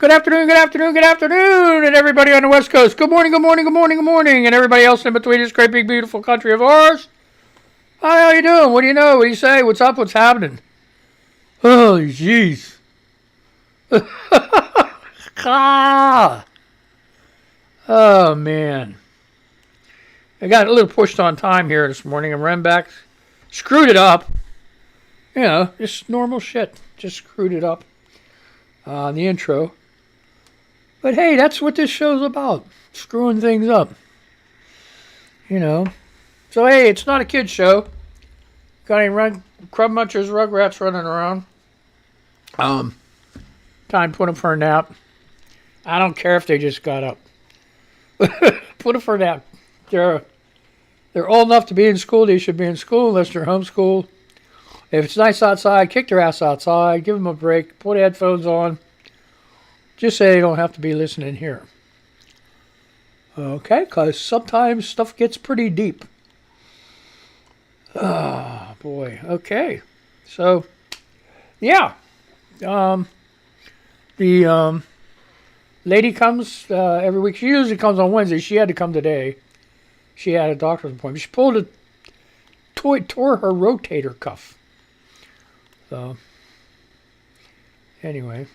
good afternoon, good afternoon, good afternoon, and everybody on the West Coast. Good morning, good morning, good morning, good morning, and everybody else in between this great big beautiful country of ours. Hi, how you doing? What do you know? What do you say? What's up? What's happening? Oh, jeez. Ah. Oh, man. I got a little pushed on time here this morning and ran back, screwed it up. You know, just normal shit. Just screwed it up on the intro. But hey, that's what this show's about. Screwing things up. You know. So hey, it's not a kid's show. Got any Crumb Munchers, Rugrats running around. Time to put them for a nap. I don't care if they just got up. Put them for a nap. They're old enough to be in school. They should be in school unless they're homeschooled. If it's nice outside, kick their ass outside. Give them a break. Put headphones on. Just say they don't have to be listening here. Okay, because sometimes stuff gets pretty deep. Oh, boy. Okay. So, yeah. The lady comes every week. She usually comes on Wednesday. She had to come today. She had a doctor's appointment. She tore her rotator cuff. So, anyway.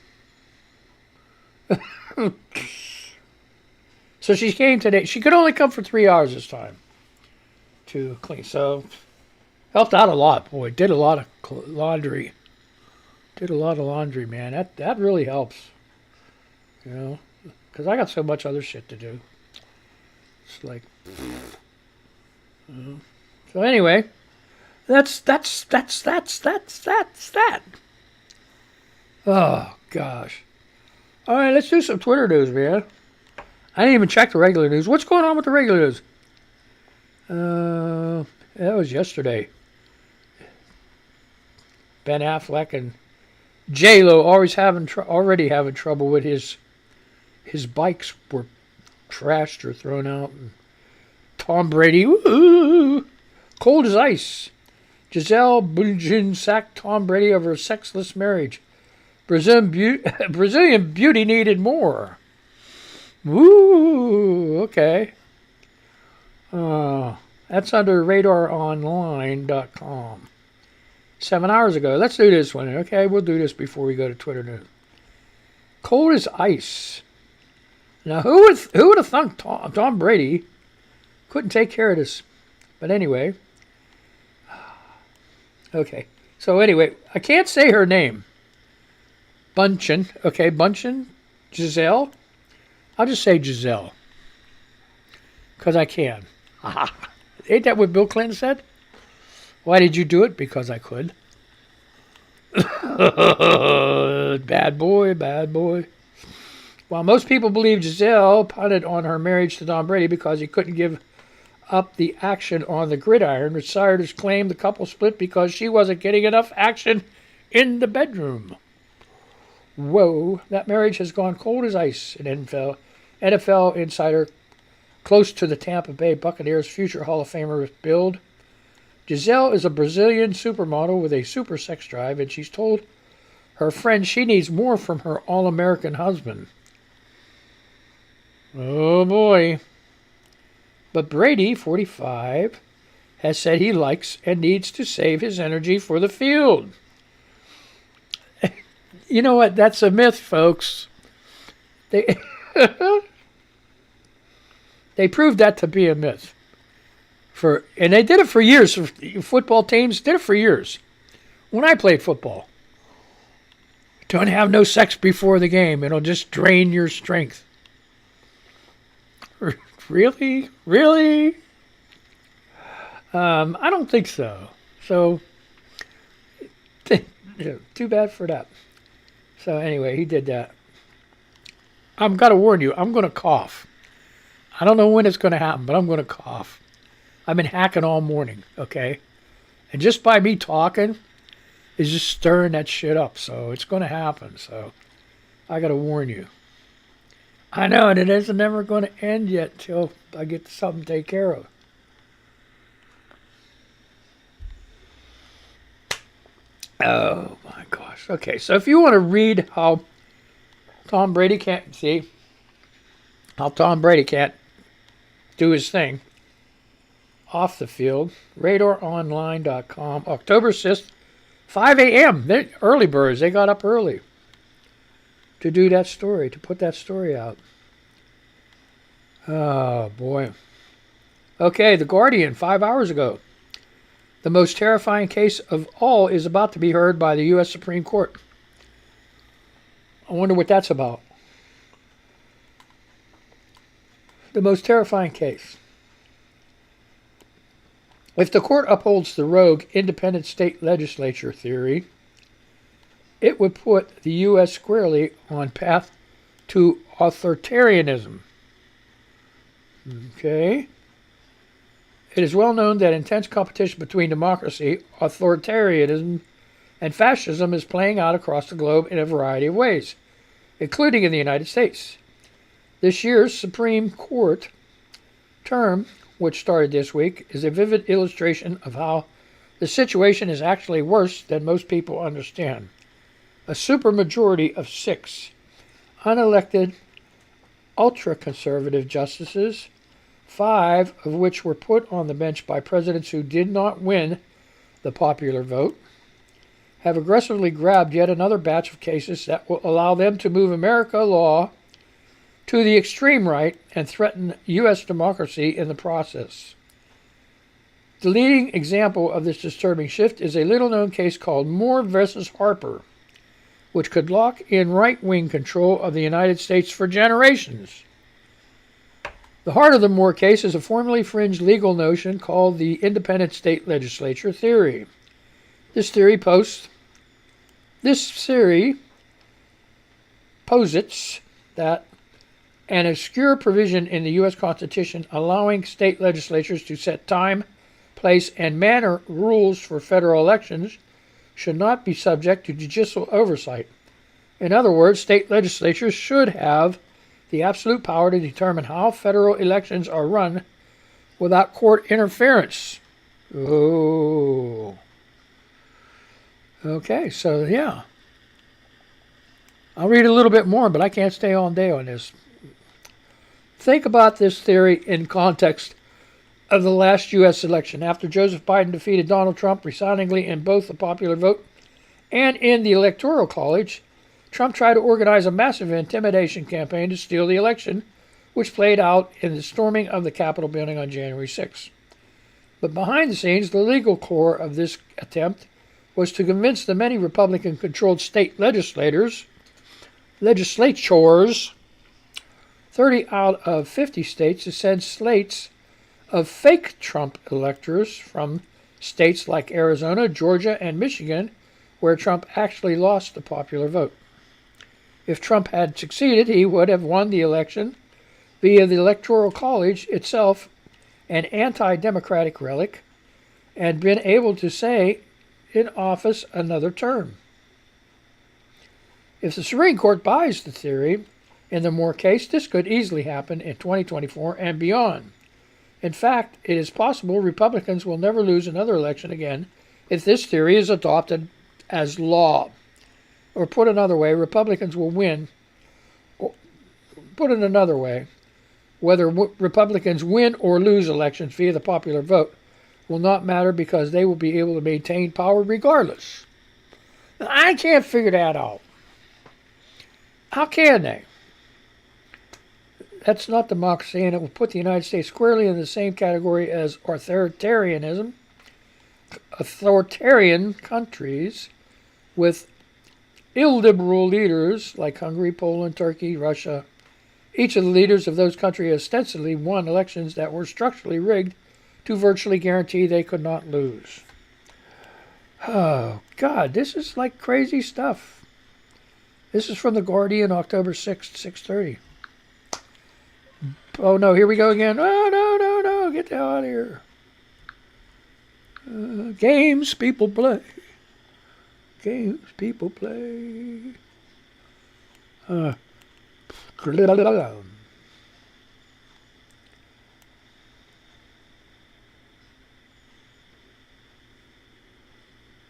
So she came today. She could only come for 3 hours this time to clean. So, helped out a lot. Boy, did a lot of laundry. Did a lot of laundry, man. That really helps. You know, because I got so much other shit to do. It's like, so anyway, that's that. Oh gosh. All right, let's do some Twitter news, man. I didn't even check the regular news. What's going on with the regular news? That was yesterday. Ben Affleck and J-Lo already having trouble with his bikes were trashed or thrown out. And Tom Brady, ooh, cold as ice. Giselle Bundchen sacked Tom Brady over a sexless marriage. Brazilian beauty needed more. Ooh, okay. That's under radaronline.com. 7 hours ago. Let's do this one. Okay, we'll do this before we go to Twitter news. Cold as ice. Now, who would have thunk Tom Brady couldn't take care of this? But anyway. Okay. So anyway, I can't say her name. Bunchen. Okay, Bunchen. Giselle. I'll just say Giselle. Because I can. Ain't that what Bill Clinton said? Why did you do it? Because I could. Bad boy, bad boy. While most people believe Giselle punted on her marriage to Tom Brady because he couldn't give up the action on the gridiron, researchers claim the couple split because she wasn't getting enough action in the bedroom. Whoa, that marriage has gone cold as ice, an NFL insider close to the Tampa Bay Buccaneers future Hall of Famer build. Giselle is a Brazilian supermodel with a super sex drive, and she's told her friend she needs more from her all-American husband. Oh boy. But Brady, 45, has said he likes and needs to save his energy for the field. You know what? That's a myth, folks. They proved that to be a myth. And they did it for years. Football teams did it for years. When I played football. Don't have no sex before the game. It'll just drain your strength. Really? Really? I don't think so. So, too bad for that. So anyway, he did that. I've got to warn you, I'm going to cough. I don't know when it's going to happen, but I'm going to cough. I've been hacking all morning, okay? And just by me talking is just stirring that shit up. So it's going to happen. So I got to warn you. I know, and it isn't never going to end yet till I get something to take care of. Oh, my gosh. Okay, so if you want to read how Tom Brady can't see how Tom Brady can't do his thing off the field. RadarOnline.com, October 6th, 5 a.m. They're early birds. They got up early to do that story, to put that story out. Oh, boy. Okay, The Guardian, 5 hours ago. The most terrifying case of all is about to be heard by the U.S. Supreme Court. I wonder what that's about. The most terrifying case. If the court upholds the rogue independent state legislature theory, it would put the U.S. squarely on path to authoritarianism. Okay. It is well known that intense competition between democracy, authoritarianism, and fascism is playing out across the globe in a variety of ways, including in the United States. This year's Supreme Court term, which started this week, is a vivid illustration of how the situation is actually worse than most people understand. A supermajority of 6 unelected ultra-conservative justices, 5 of which were put on the bench by presidents who did not win the popular vote, have aggressively grabbed yet another batch of cases that will allow them to move America law to the extreme right and threaten U.S. democracy in the process. The leading example of this disturbing shift is a little-known case called Moore versus Harper, which could lock in right-wing control of the United States for generations. The heart of the Moore case is a formerly fringe legal notion called the independent state legislature theory. This theory posits that an obscure provision in the U.S. Constitution allowing state legislatures to set time, place, and manner rules for federal elections should not be subject to judicial oversight. In other words, state legislatures should have the absolute power to determine how federal elections are run without court interference. Oh. Okay, so yeah. I'll read a little bit more, but I can't stay all day on this. Think about this theory in context of the last U.S. election. After Joseph Biden defeated Donald Trump resoundingly in both the popular vote and in the Electoral College, Trump tried to organize a massive intimidation campaign to steal the election, which played out in the storming of the Capitol building on January 6. But behind the scenes, the legal core of this attempt was to convince the many Republican-controlled state legislatures, 30 out of 50 states, to send slates of fake Trump electors from states like Arizona, Georgia, and Michigan, where Trump actually lost the popular vote. If Trump had succeeded, he would have won the election via the Electoral College itself, an anti-democratic relic, and been able to stay in office another term. If the Supreme Court buys the theory in the Moore case, this could easily happen in 2024 and beyond. In fact, it is possible Republicans will never lose another election again if this theory is adopted as law. Or put another way, Republicans will win. Put it another way, whether Republicans win or lose elections via the popular vote will not matter because they will be able to maintain power regardless. Now, I can't figure that out. How can they? That's not democracy, and it will put the United States squarely in the same category as authoritarianism. Authoritarian countries with illiberal leaders like Hungary, Poland, Turkey, Russia. Each of the leaders of those countries ostensibly won elections that were structurally rigged to virtually guarantee they could not lose. Oh, God, this is like crazy stuff. This is from The Guardian, October 6th, 6:30. Oh, no, here we go again. Oh, no, get the hell out of here. Games people play. Games people play.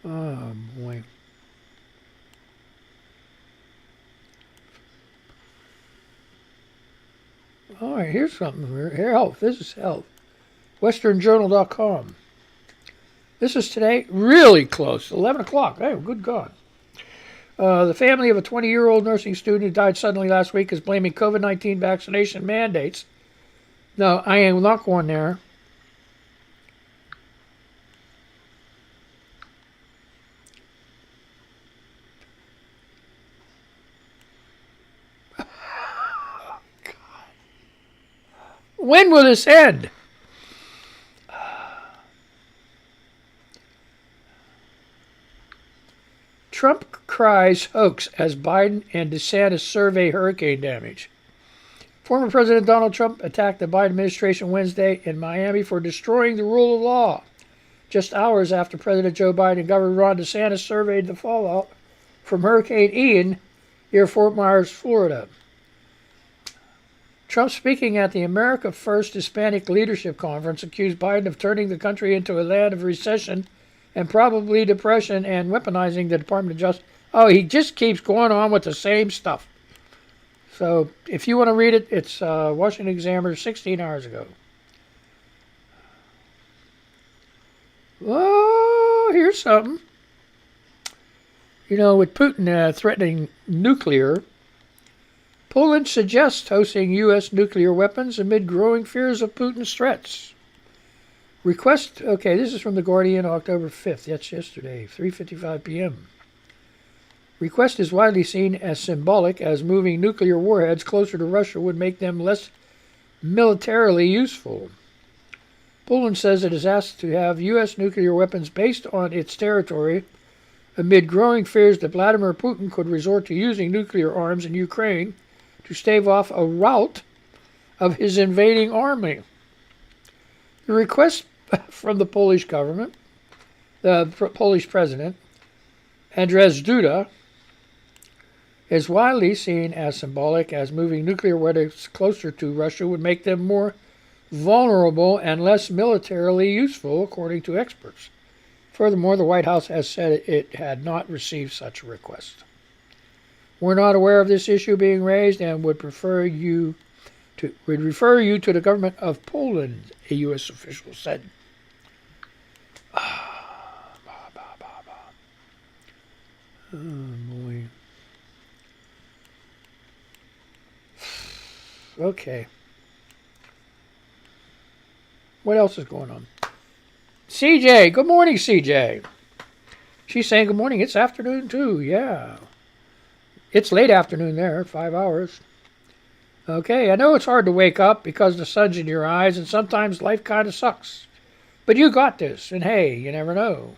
Oh, boy. All right, here's something. Here, health. This is health. WesternJournal.com. This is today. Really close. 11 o'clock. Hey, good God. The family of a 20-year-old nursing student who died suddenly last week is blaming COVID-19 vaccination mandates. No, I am not going there. When will this end? Trump cries hoax as Biden and DeSantis survey hurricane damage. Former President Donald Trump attacked the Biden administration Wednesday in Miami for destroying the rule of law, just hours after President Joe Biden and Governor Ron DeSantis surveyed the fallout from Hurricane Ian near Fort Myers, Florida. Trump, speaking at the America First Hispanic Leadership Conference, accused Biden of turning the country into a land of recession and probably depression and weaponizing the Department of Justice. Oh, he just keeps going on with the same stuff. So if you want to read it, it's Washington Examiner 16 hours ago. Oh, here's something. You know, with Putin threatening nuclear, Poland suggests hosting U.S. nuclear weapons amid growing fears of Putin's threats. Request, okay, this is from The Guardian, October 5th. That's yesterday, 3:55 p.m. Request is widely seen as symbolic, as moving nuclear warheads closer to Russia would make them less militarily useful. Poland says it is asked to have U.S. nuclear weapons based on its territory amid growing fears that Vladimir Putin could resort to using nuclear arms in Ukraine to stave off a rout of his invading army. The request from the Polish government, the Polish president, Andrzej Duda, is widely seen as symbolic, as moving nuclear weapons closer to Russia would make them more vulnerable and less militarily useful, according to experts. Furthermore, the White House has said it had not received such a request. We're not aware of this issue being raised and would refer you to the government of Poland, a U.S. official said. Oh, boy. Okay. What else is going on? CJ, good morning, CJ. She's saying good morning. It's afternoon, too. Yeah. It's late afternoon there, 5 hours. Okay, I know it's hard to wake up because the sun's in your eyes and sometimes life kind of sucks. But you got this, and hey, you never know.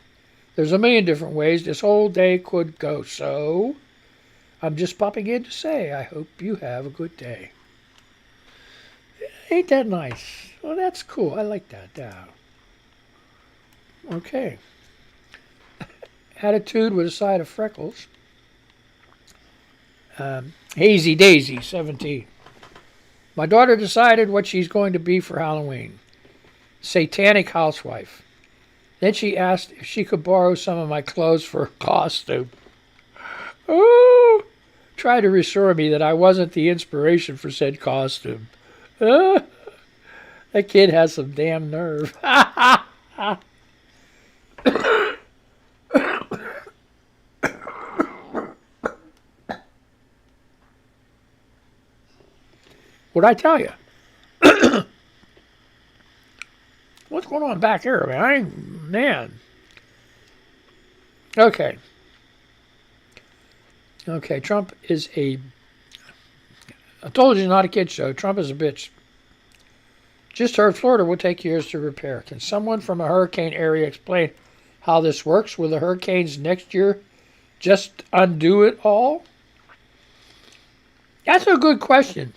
There's a million different ways this whole day could go, so I'm just popping in to say I hope you have a good day. Ain't that nice? Well, that's cool. I like that. Yeah. Okay. Attitude with a side of freckles. Hazy Daisy, 17. My daughter decided what she's going to be for Halloween. Satanic housewife. Then she asked if she could borrow some of my clothes for a costume. Oh! Tried to reassure me that I wasn't the inspiration for said costume. That kid has some damn nerve. What'd I tell you? What's going on back here, man? Okay. Okay, Trump is I told you, not a kid show. Trump is a bitch. Just heard Florida will take years to repair. Can someone from a hurricane area explain how this works? Will the hurricanes next year just undo it all? That's a good question.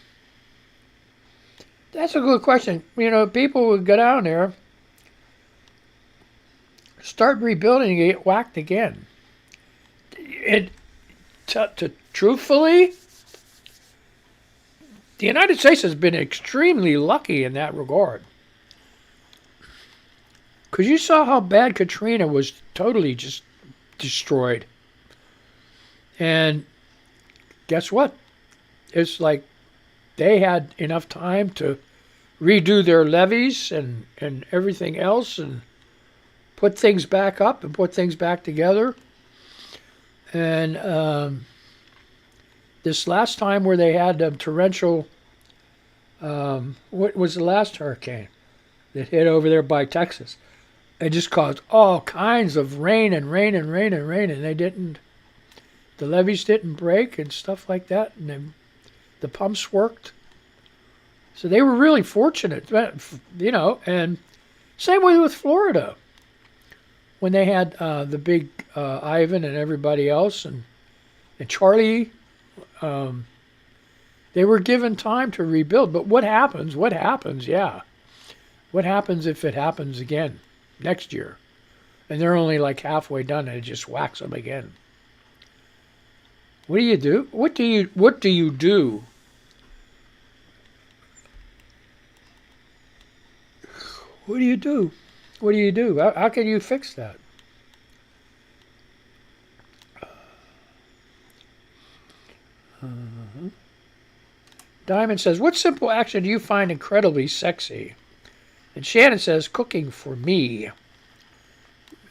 That's a good question. You know, people would go down there, start rebuilding, and get whacked again. Truthfully, the United States has been extremely lucky in that regard. Because you saw how bad Katrina was totally just destroyed. And guess what? It's like they had enough time to redo their levees and everything else and put things back up and put things back together. And this last time where they had a torrential, what was the last hurricane that hit over there by Texas? It just caused all kinds of rain and rain and rain and rain, and the levees didn't break and stuff like that, and the pumps worked. So they were really fortunate, and same way with Florida. When they had the big Ivan and everybody else and Charlie, they were given time to rebuild. But what happens? What happens if it happens again next year? And they're only like halfway done and it just whacks them again. What do you do? What do you do? What do you do? What do you do? How can you fix that? Diamond says, what simple action do you find incredibly sexy? And Shannon says, cooking for me.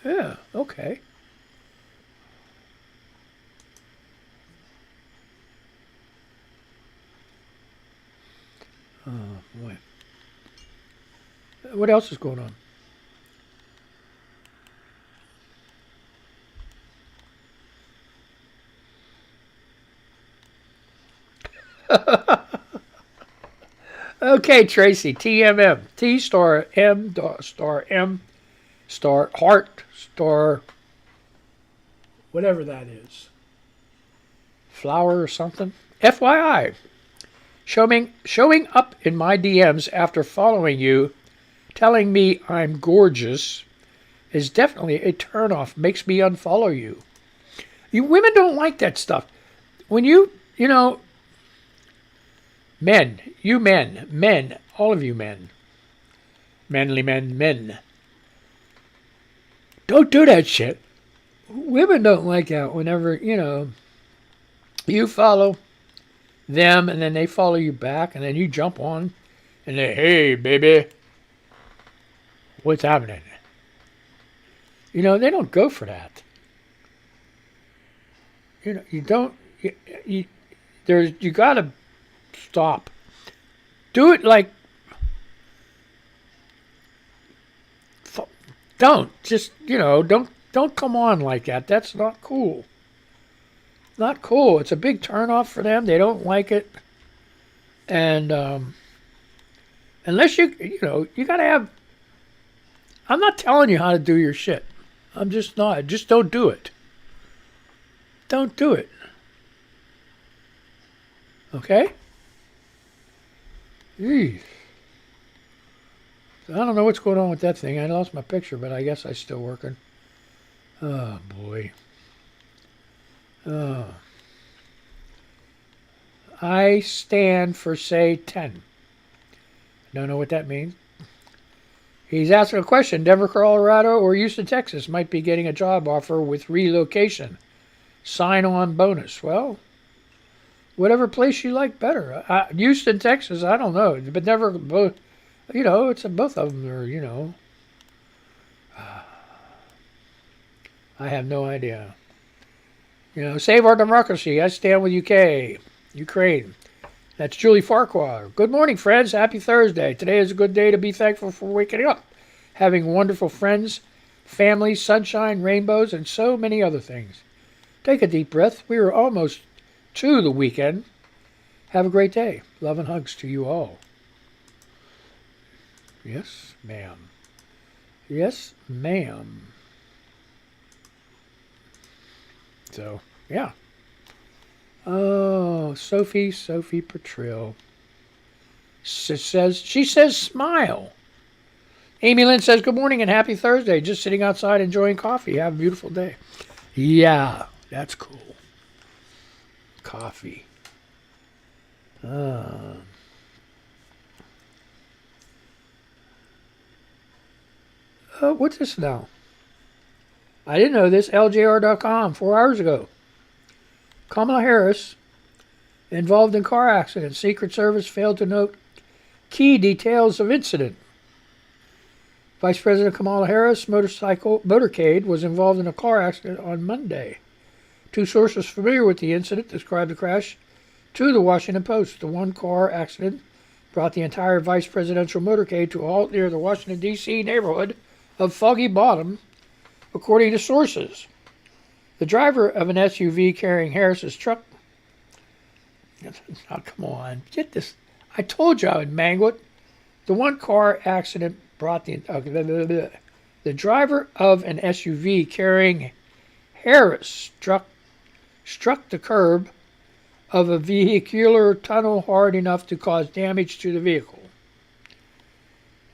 Yeah, okay. Oh, boy. What else is going on? Okay, Tracy. TMM. T star M star M star heart star whatever that is. Flower or something. FYI. Showing up in my DMs after following you, telling me I'm gorgeous, is definitely a turnoff. Makes me unfollow you. You women don't like that stuff. When you men, all of you men, manly men, don't do that shit. Women don't like that whenever, you follow them and then they follow you back and then you jump on and they, hey, baby, what's happening? They don't go for that. You don't, you gotta stop. Do it like, don't come on like that. That's not cool. Not cool. It's a big turnoff for them. They don't like it. And unless you gotta have, I'm not telling you how to do your shit. I'm just not. Just don't do it. Don't do it. Okay? Jeez. I don't know what's going on with that thing. I lost my picture, but I guess I'm still working. Oh, boy. Oh. I stand for, say, 10. Don't know what that means. He's asking a question. Denver, Colorado, or Houston, Texas might be getting a job offer with relocation. Sign-on bonus. Well, whatever place you like better. Houston, Texas, I don't know. But never, it's both of them are, I have no idea. Save our democracy. I stand with Ukraine. That's Julie Farquhar. Good morning, friends. Happy Thursday. Today is a good day to be thankful for waking up, having wonderful friends, family, sunshine, rainbows, and so many other things. Take a deep breath. We are almost to the weekend. Have a great day. Love and hugs to you all. Yes, ma'am. Yes, ma'am. So, yeah. Oh, Sophie Petrill. She says smile. Amy Lynn says, good morning and happy Thursday. Just sitting outside enjoying coffee. Have a beautiful day. Yeah, that's cool. Coffee. What's this now? I didn't know this. LJR.com 4 hours ago. Kamala Harris involved in car accident. Secret Service failed to note key details of incident. Vice President Kamala Harris' motorcade was involved in a car accident on Monday. Two sources familiar with the incident described the crash to the Washington Post. The one-car accident brought the entire vice presidential motorcade to a halt near the Washington, D.C. neighborhood of Foggy Bottom, according to sources. The driver of an SUV carrying Harris's truck... Oh, come on. Get this. I told you I would mangle it. The one-car accident brought the driver of an SUV carrying Harris struck the curb of a vehicular tunnel hard enough to cause damage to the vehicle.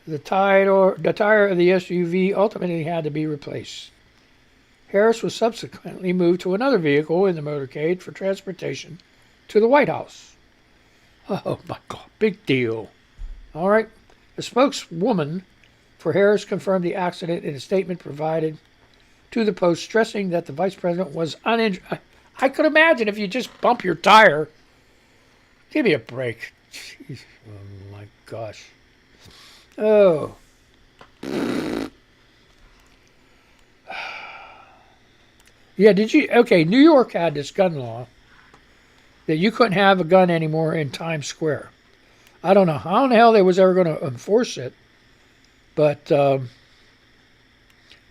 The tire of the SUV ultimately had to be replaced. Harris was subsequently moved to another vehicle in the motorcade for transportation to the White House. Oh my God, big deal. All right. A spokeswoman for Harris confirmed the accident in a statement provided to the Post, stressing that the vice president was uninjured. I could imagine if you just bump your tire. Give me a break. Jeez. Oh my gosh. Oh. Yeah, did you? Okay, New York had this gun law that you couldn't have a gun anymore in Times Square. I don't know how in the hell they was ever going to enforce it, but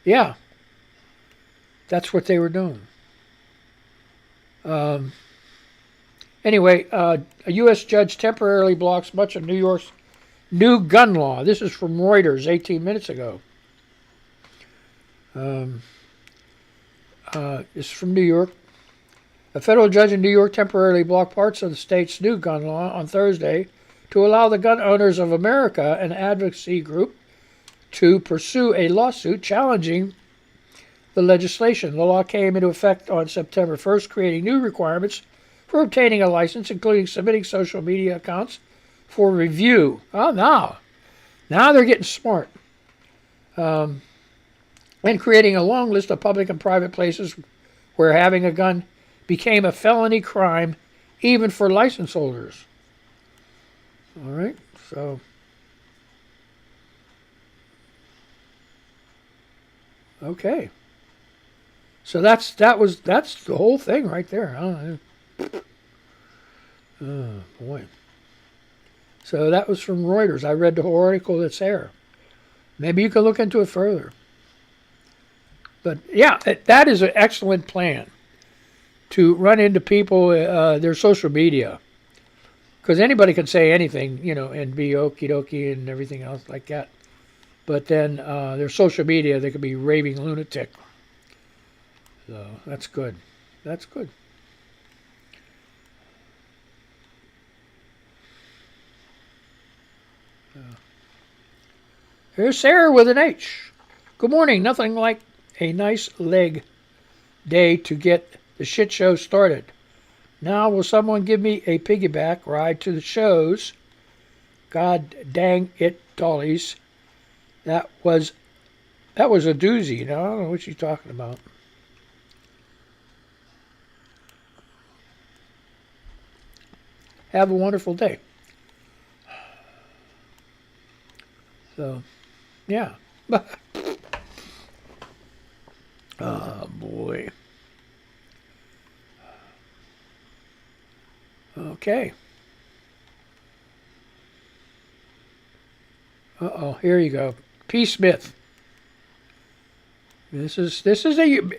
yeah, that's what they were doing. Anyway, a U.S. judge temporarily blocks much of New York's new gun law. This is from Reuters 18 minutes ago. This is from New York. A federal judge in New York temporarily blocked parts of the state's new gun law on Thursday to allow the Gun Owners of America, an advocacy group, to pursue a lawsuit challenging the legislation. The law came into effect on September 1st, creating new requirements for obtaining a license, including submitting social media accounts for review. Oh, now they're getting smart. And creating a long list of public and private places where having a gun became a felony crime, even for license holders. All right, so okay, so that's the whole thing right there. Oh boy. So that was from Reuters. I read the whole article that's there. Maybe you can look into it further. But yeah, that is an excellent plan to run into people, their social media. Because anybody can say anything, and be okie dokie and everything else like that. But then their social media, they could be raving lunatic. So that's good. That's good. Here's Sarah with an H. Good morning. Nothing like a nice leg day to get the shit show started. Now will someone give me a piggyback ride to the shows? God dang it, dollies. That was a doozy. Now, I don't know what she's talking about. Have a wonderful day. So, yeah. Oh, boy. Okay. Uh-oh, here you go. P. Smith. This is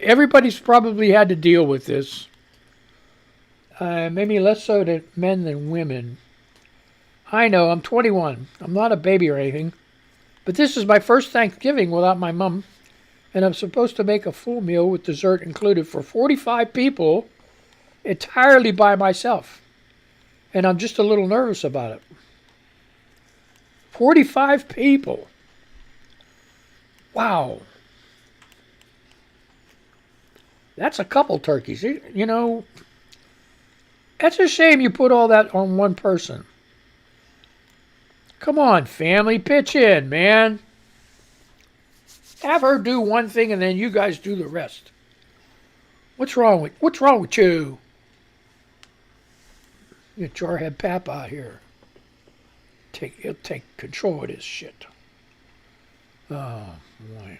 everybody's probably had to deal with this. Maybe less so to men than women. I know, I'm 21. I'm not a baby or anything. But this is my first Thanksgiving without my mom. And I'm supposed to make a full meal with dessert included for 45 people entirely by myself. And I'm just a little nervous about it. 45 people. Wow. That's a couple turkeys. That's a shame you put all that on one person. Come on, family, pitch in, man. Have her do one thing and then you guys do the rest. What's wrong with you? Get Jarhead Pap out here. He'll take control of this shit. Oh, boy.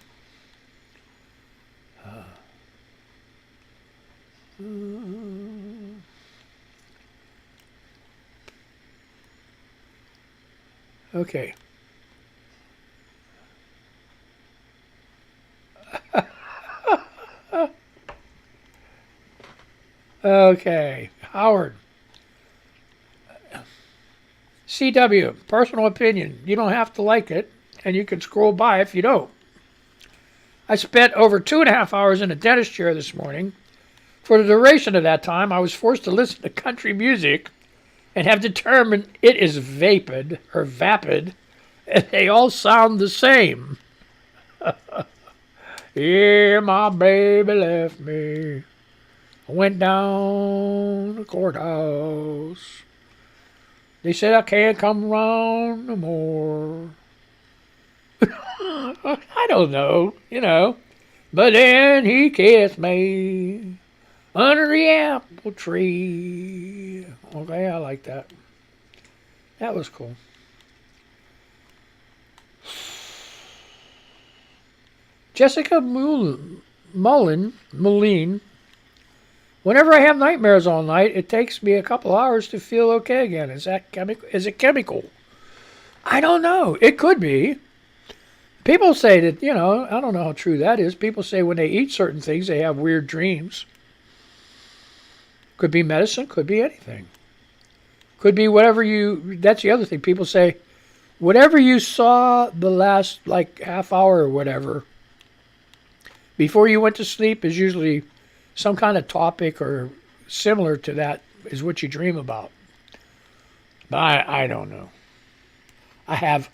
Okay. Okay. Howard. CW, personal opinion. You don't have to like it, and you can scroll by if you don't. I spent over 2.5 hours in a dentist chair this morning. For the duration of that time, I was forced to listen to country music and have determined it is vapid, and they all sound the same. Yeah, my baby left me. I went down the courthouse. They said I can't come around no more. I don't know, But then he kissed me under the apple tree. Okay, I like that. That was cool. Jessica Moline. Whenever I have nightmares all night, it takes me a couple hours to feel okay again. Is that chemical? Is it chemical? I don't know. It could be. People say that, I don't know how true that is. People say when they eat certain things, they have weird dreams. Could be medicine, could be anything. Could be whatever that's the other thing. People say, whatever you saw the last, half hour or whatever, before you went to sleep is usually some kind of topic or similar to that is what you dream about. But I don't know. I have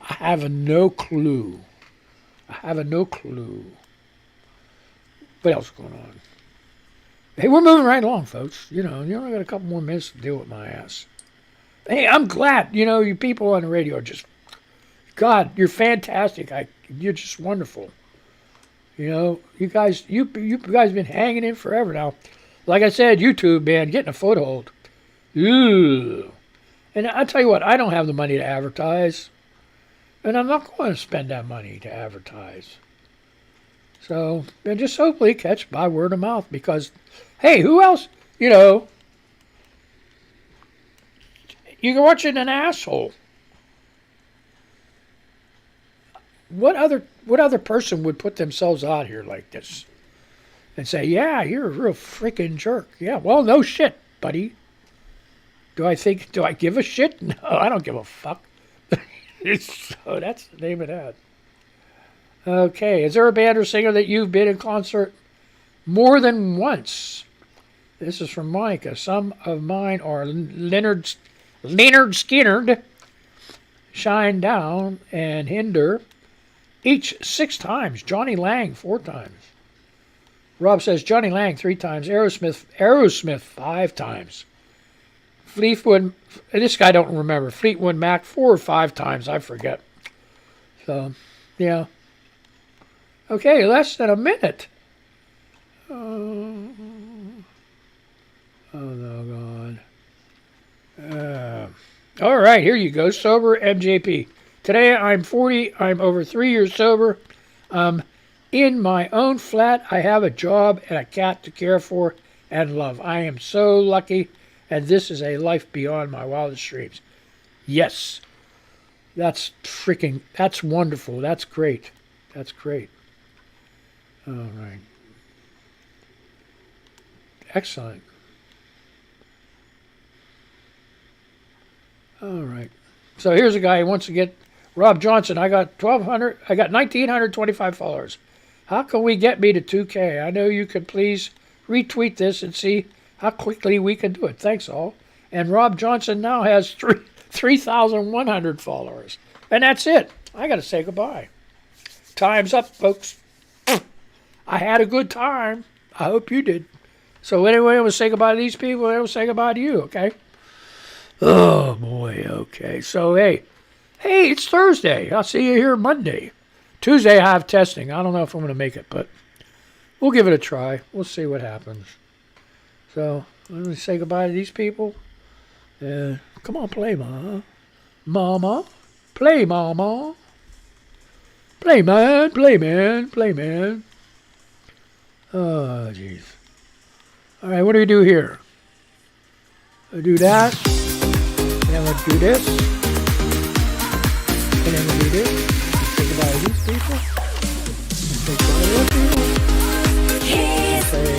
no clue. What else is going on? Hey, we're moving right along, folks. You only got a couple more minutes to deal with my ass. Hey, I'm glad. You people on the radio are just, God, you're fantastic. You're just wonderful. You guys been hanging in forever now. Like I said, YouTube, man, getting a foothold. Ooh. And I tell you what, I don't have the money to advertise. And I'm not going to spend that money to advertise. So, and just hopefully catch by word of mouth because, hey, who else, you're watching an asshole. What other person would put themselves out here like this and say, yeah, you're a real freaking jerk? Yeah, well, no shit, buddy. Do I give a shit? No, I don't give a fuck. So that's the name of that. Okay, is there a band or singer that you've been in concert more than once? This is from Monica. Some of mine are Leonard Skinner, Shine Down, and Hinder. Each 6 times. Johnny Lang 4 times. Rob says Johnny Lang 3 times. Aerosmith 5 times. Fleetwood, this guy don't remember. Fleetwood Mac 4 or 5 times. I forget. So, yeah. Okay, less than a minute. Oh no, God. All right, here you go. Sober MJP. Today I'm 40. I'm over 3 years sober. In my own flat. I have a job and a cat to care for and love. I am so lucky, and this is a life beyond my wildest dreams. Yes. That's wonderful. That's great. All right. Excellent. All right. So here's a guy who wants to get Rob Johnson. I got 1,925 followers. How can we get me to 2K? I know you could please retweet this and see how quickly we can do it. Thanks all. And Rob Johnson now has 3,100 followers. And that's it. I got to say goodbye. Time's up, folks. I had a good time. I hope you did. So anyway, I will say goodbye to these people. I will say goodbye to you, okay? Oh, boy, okay. So, hey, it's Thursday. I'll see you here Monday. Tuesday, I have testing. I don't know if I'm going to make it, but we'll give it a try. We'll see what happens. So, let me say goodbye to these people. Come on, play, Ma. Mama. Play, Mama. Play, man. Play, man. Play, man. Oh, jeez. All right, what do we do here? I do that. And then we'll do this. And then we'll do this. Say goodbye to these people. Say goodbye to those people. Say